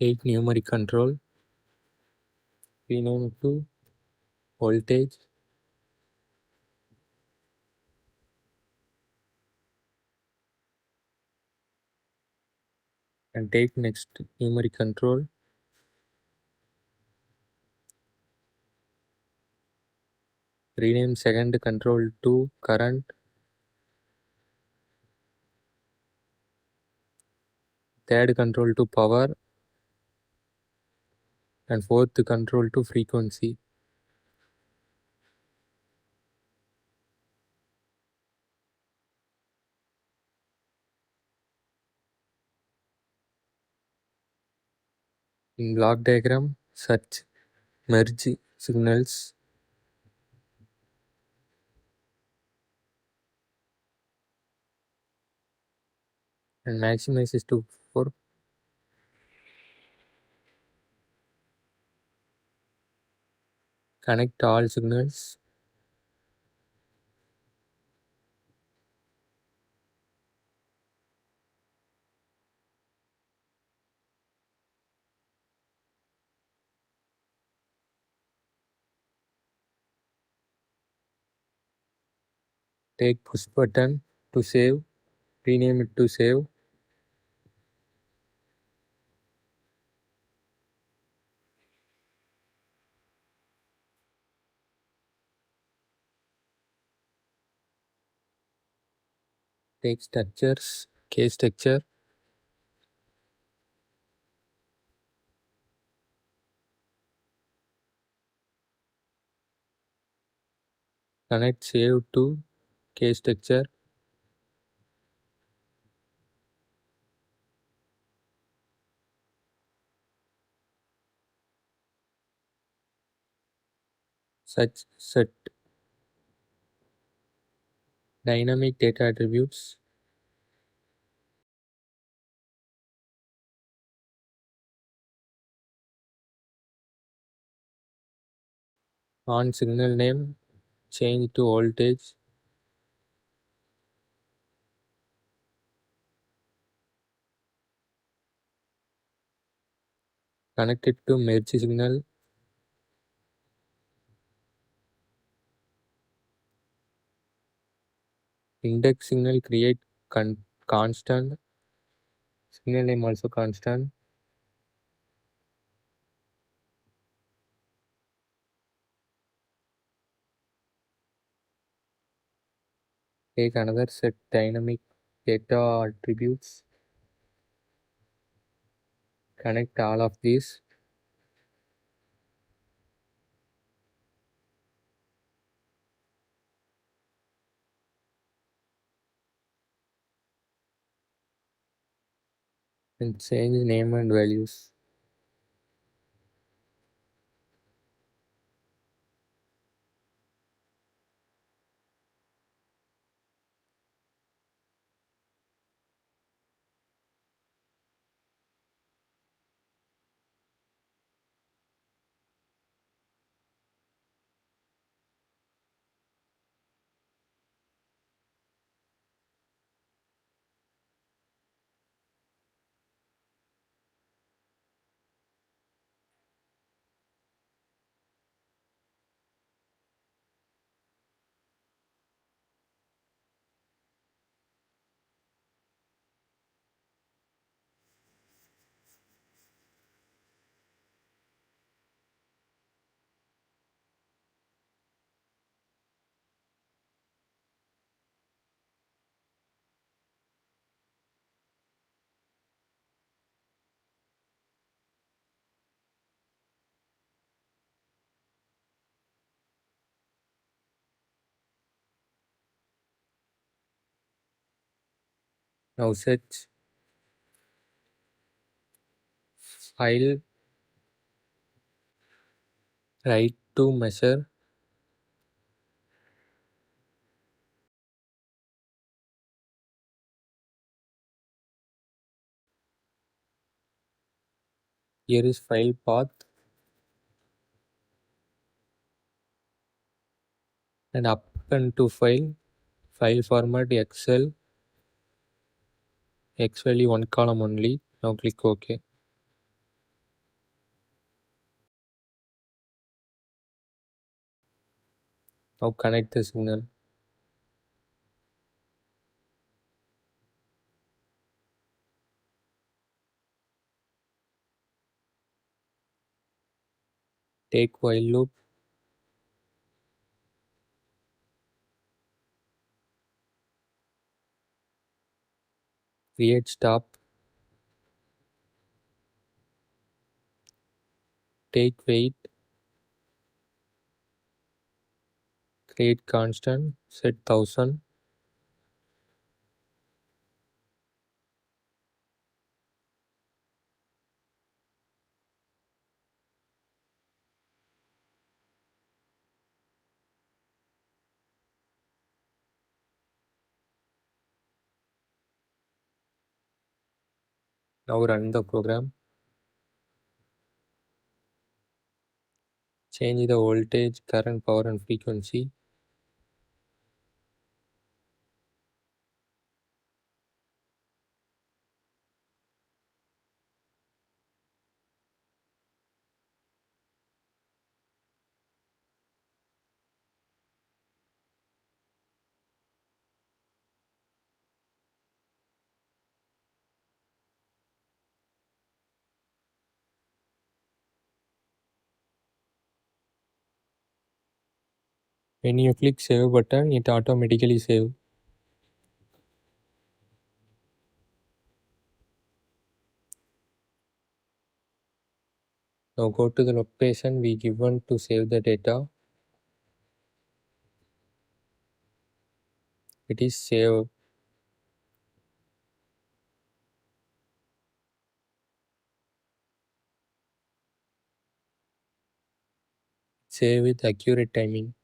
Take numeric control, rename it to voltage, and take next numeric control, rename second control to current, third control to power, and fourth control to frequency. In block diagram, search merge signals, and maximize is to 4. Connect all signals, take push button to save, rename it to save, take structures, case structure, connect save to case structure, set dynamic data attributes, on signal name, change to voltage, connect it to merge signal, index signal create constant, signal name also constant, take another set dynamic data attributes, connect all of these, and change name and values. Now search file, write to measure, here is file path, and append to file format Excel, X value one column only. Now click OK. Now connect the signal. Take while loop. Create stop. Take wait. Create constant. Set 1000. Now run the program. Change the voltage, current, power and frequency. When you click save button, it automatically save. Now go to the location we given to save the data. It is saved. Save with accurate timing.